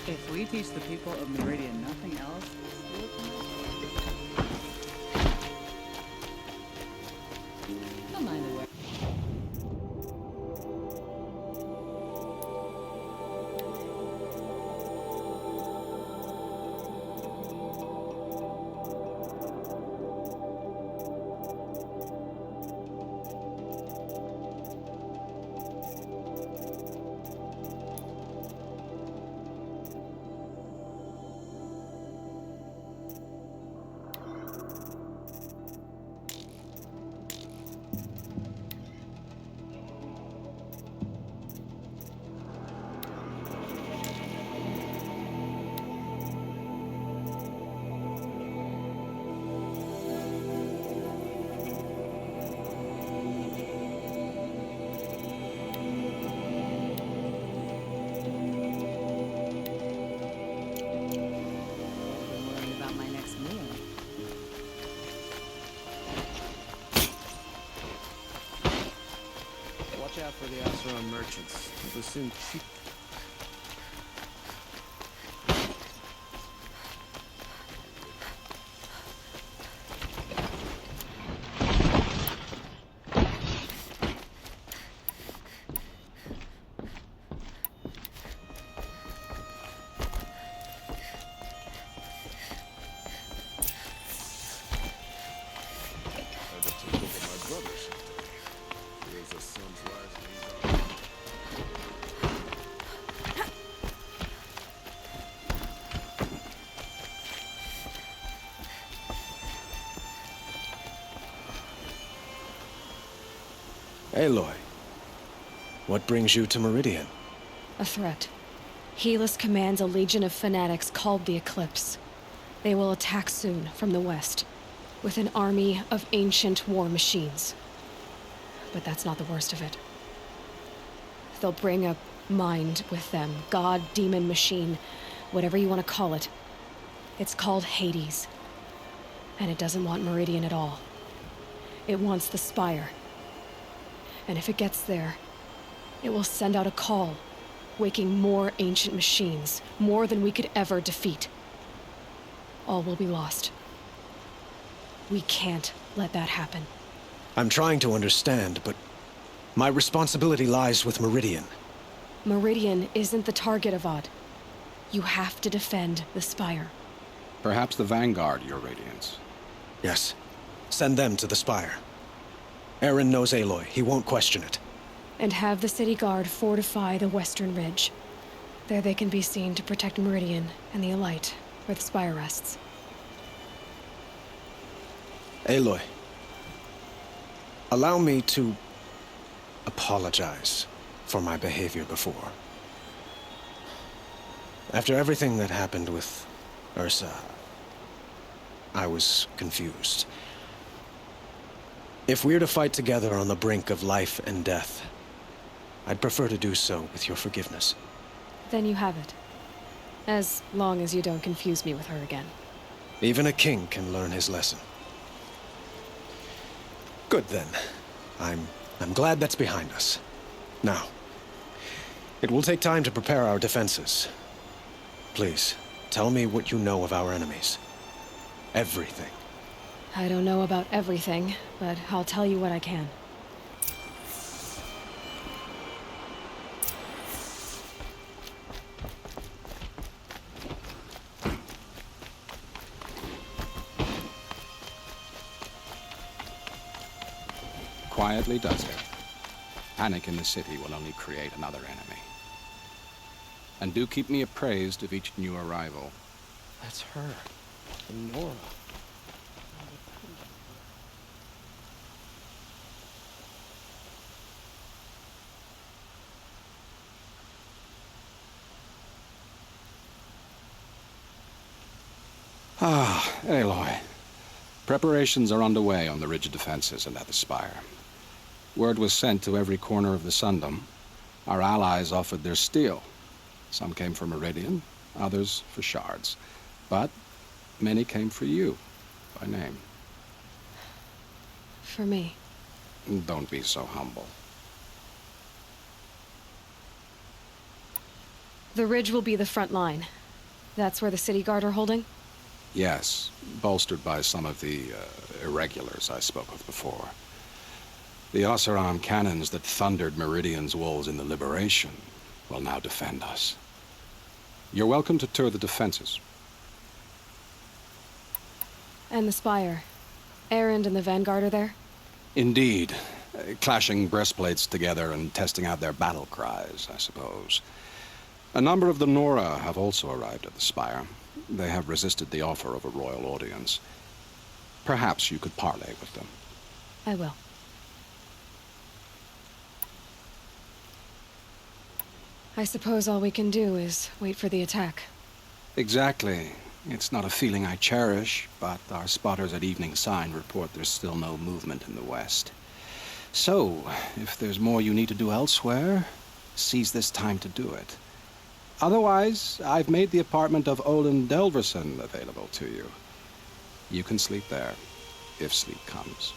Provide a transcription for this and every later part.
If we teach the people of Meridian nothing else, don't mind the way. Watch out for the Oseram merchants. They'll soon cheat. Aloy, what brings you to Meridian? A threat. Helis commands a legion of fanatics called the Eclipse. They will attack soon from the west, with an army of ancient war machines. But that's not the worst of it. They'll bring a mind with them, god, demon, machine, whatever you want to call it. It's called Hades. And it doesn't want Meridian at all. It wants the Spire. And if it gets there, it will send out a call, waking more ancient machines, more than we could ever defeat. All will be lost. We can't let that happen. I'm trying to understand, but my responsibility lies with Meridian. Meridian isn't the target, Avad. You have to defend the Spire. Perhaps the Vanguard, Your Radiance. Yes. Send them to the Spire. Eren knows Aloy. He won't question it. And have the city guard fortify the western ridge. There they can be seen to protect Meridian and the Elite, where the Spire rests. Aloy, allow me to apologize for my behavior before. After everything that happened with Ursa, I was confused. If we're to fight together on the brink of life and death, I'd prefer to do so with your forgiveness. Then you have it. As long as you don't confuse me with her again. Even a king can learn his lesson. Good then. I'm glad that's behind us. Now, it will take time to prepare our defenses. Please, tell me what you know of our enemies. Everything. I don't know about everything, but I'll tell you what I can. Quietly does it. Panic in the city will only create another enemy. And do keep me appraised of each new arrival. That's her. Nora. Ah, Aloy. Preparations are underway on the ridge defenses and at the Spire. Word was sent to every corner of the Sundom. Our allies offered their steel. Some came for Meridian, others for shards. But many came for you, by name. For me. Don't be so humble. The ridge will be the front line. That's where the city guard are holding? Yes, bolstered by some of the irregulars I spoke of before. The Oseram cannons that thundered Meridian's walls in the Liberation will now defend us. You're welcome to tour the defenses. And the Spire. Erend and the Vanguard are there? Indeed. Clashing breastplates together and testing out their battle cries, I suppose. A number of the Nora have also arrived at the Spire. They have resisted the offer of a royal audience. Perhaps you could parley with them. I will. I suppose all we can do is wait for the attack. Exactly. It's not a feeling I cherish, but our spotters at Evening Sign report there's still no movement in the west. So, if there's more you need to do elsewhere, seize this time to do it. Otherwise, I've made the apartment of Olin Delverson available to you. You can sleep there, if sleep comes.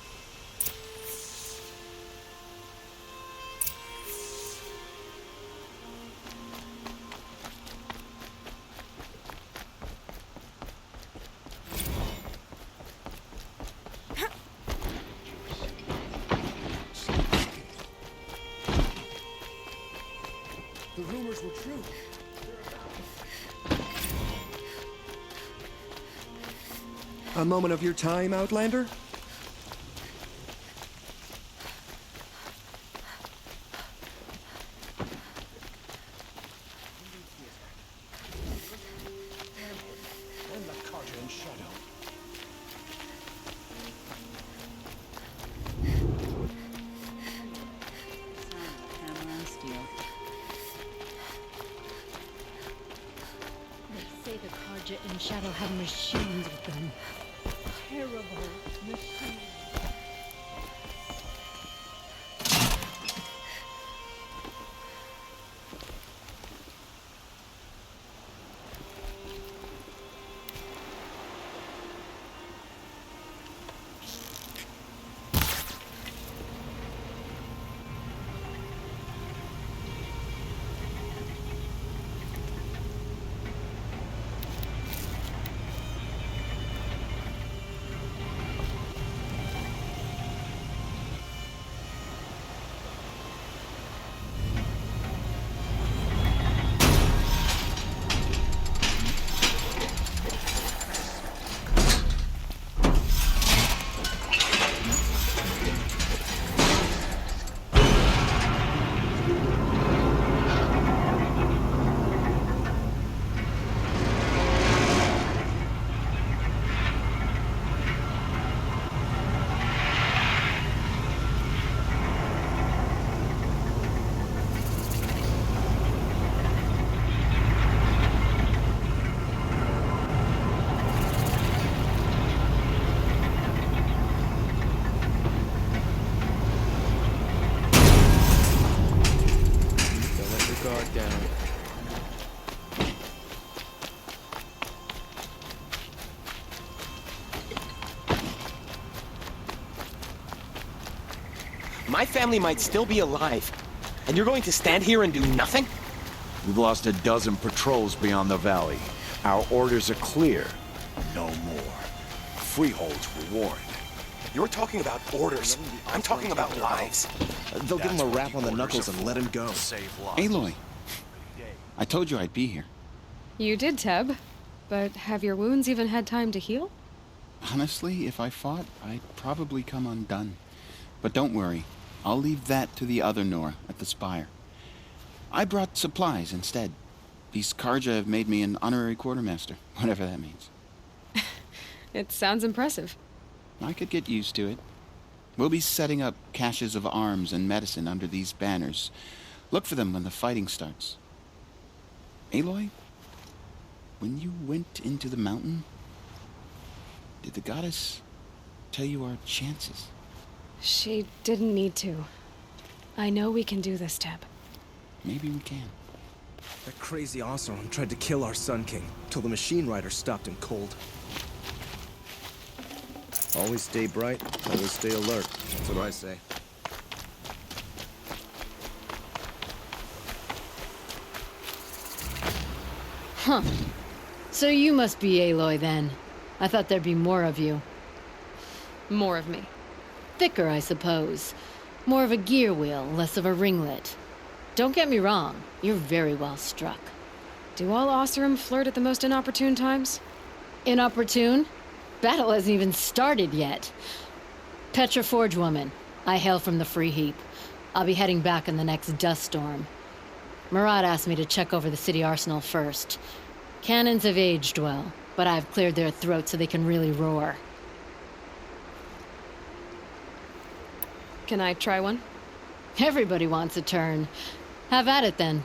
The rumors were true. A moment of your time, Outlander? Hammer and steel. They say the Karja and Shadow have machines with them. Terrible machines. My family might still be alive, and you're going to stand here and do nothing? We've lost a dozen patrols beyond the valley. Our orders are clear. No more. Freeholds were warned. You're talking about orders. I'm talking about lives. They'll give him a rap on the knuckles and let him go. Aloy, I told you I'd be here. You did, Teb. But have your wounds even had time to heal? Honestly, if I fought, I'd probably come undone. But don't worry, I'll leave that to the other Nora at the Spire. I brought supplies instead. These Karja have made me an honorary quartermaster, whatever that means. It sounds impressive. I could get used to it. We'll be setting up caches of arms and medicine under these banners. Look for them when the fighting starts. Aloy, when you went into the mountain, did the goddess tell you our chances? She didn't need to. I know we can do this, Teb. Maybe we can. That crazy Oseram tried to kill our Sun King, till the machine rider stopped him cold. Always stay bright, always stay alert. That's what I say. Huh. So you must be Aloy then. I thought there'd be more of you. More of me. Thicker, I suppose. More of a gear wheel, less of a ringlet. Don't get me wrong, you're very well struck. Do all Oseram flirt at the most inopportune times? Inopportune? Battle hasn't even started yet. Petra Forge woman. I hail from the Free Heap. I'll be heading back in the next dust storm. Murad asked me to check over the city arsenal first. Cannons have aged well, but I've cleared their throats so they can really roar. Can I try one? Everybody wants a turn. Have at it then.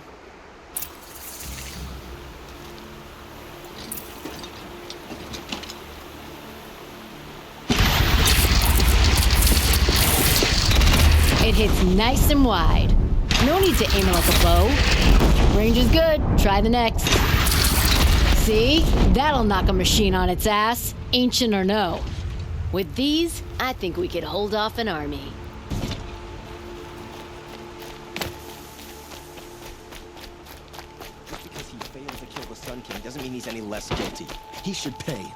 It hits nice and wide. No need to aim it like a bow. Range is good. Try the next. See? That'll knock a machine on its ass, ancient or no. With these, I think we could hold off an army. Just because he failed to kill the Sun King doesn't mean he's any less guilty. He should pay.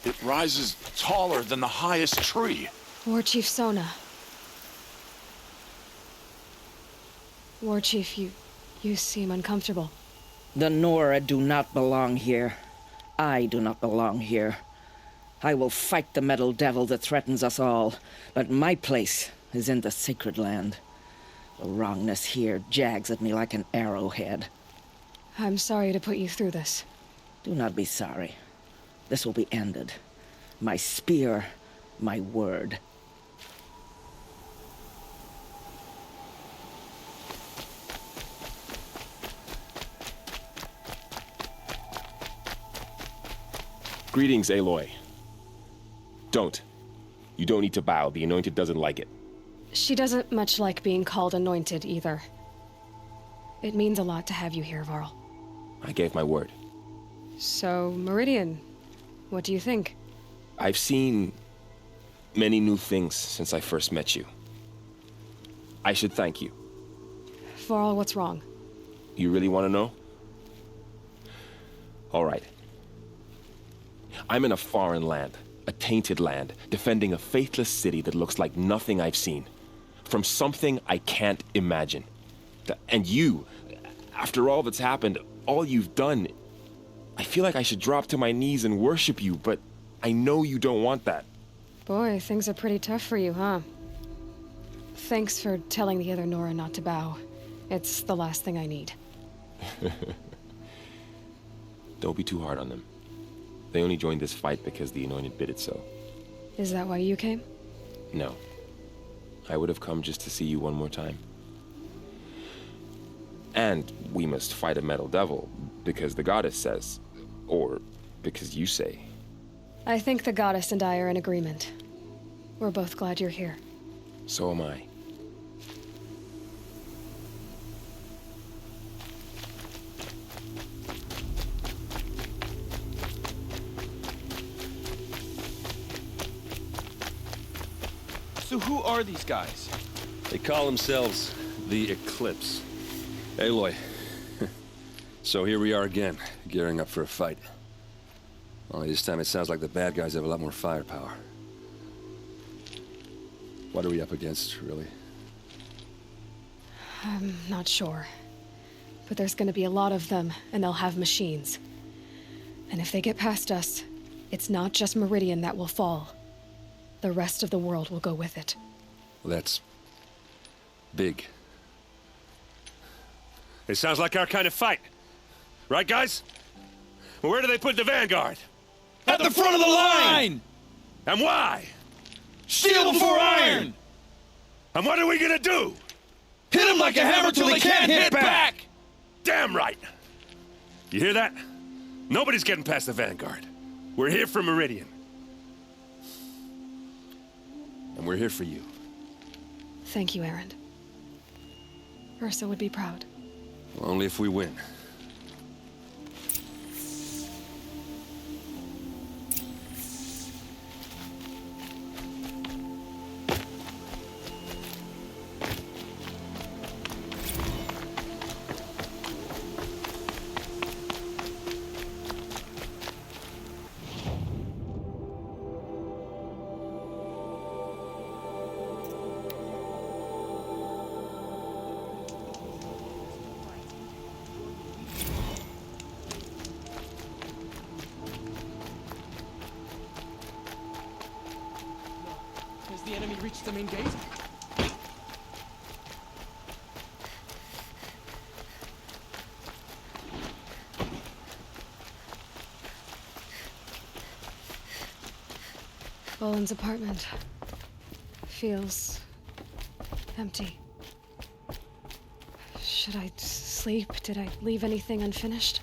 It rises taller than the highest tree. War Chief Sona. War Chief, you seem uncomfortable. The Nora do not belong here. I do not belong here. I will fight the metal devil that threatens us all, but my place is in the sacred land. The wrongness here jags at me like an arrowhead. I'm sorry to put you through this. Do not be sorry. This will be ended. My spear, my word. Greetings, Aloy. Don't. You don't need to bow. The Anointed doesn't like it. She doesn't much like being called Anointed, either. It means a lot to have you here, Varl. I gave my word. So, Meridian, what do you think? I've seen many new things since I first met you. I should thank you. Varl, what's wrong? You really want to know? All right. I'm in a foreign land, a tainted land, defending a faithless city that looks like nothing I've seen. From something I can't imagine. And you, after all that's happened, all you've done, I feel like I should drop to my knees and worship you, but I know you don't want that. Boy, things are pretty tough for you, huh? Thanks for telling the other Nora not to bow. It's the last thing I need. Don't be too hard on them. They only joined this fight because the Anointed bid it so. Is that why you came? No. I would have come just to see you one more time. And we must fight a metal devil, because the goddess says. Or because you say. I think the goddess and I are in agreement. We're both glad you're here. So am I. So who are these guys? They call themselves the Eclipse. Aloy. So here we are again, gearing up for a fight. Only this time it sounds like the bad guys have a lot more firepower. What are we up against, really? I'm not sure. But there's gonna be a lot of them, and they'll have machines. And if they get past us, it's not just Meridian that will fall. The rest of the world will go with it. Well, that's big. It sounds like our kind of fight. Right, guys? Well, where do they put the Vanguard? At the front of the line! And why? Steel before iron! And what are we gonna do? Hit them like a hammer till they can't hit back! Damn right! You hear that? Nobody's getting past the Vanguard. We're here for Meridian. And we're here for you. Thank you, Erend. Ursa would be proud. Well, only if we win. Has the enemy reached the main gate? Olin's apartment feels empty. Should I sleep? Did I leave anything unfinished?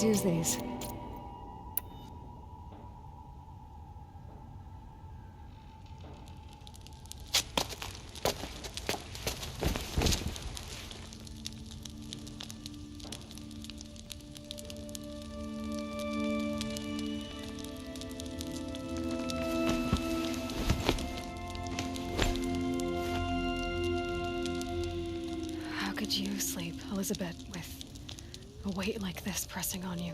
always use these. How could you sleep, Elisabet, with a weight like this pressing on you?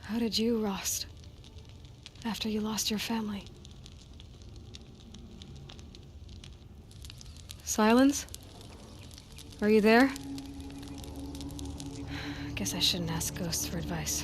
How did you, Rost, after you lost your family? Silence? Are you there? Guess I shouldn't ask ghosts for advice.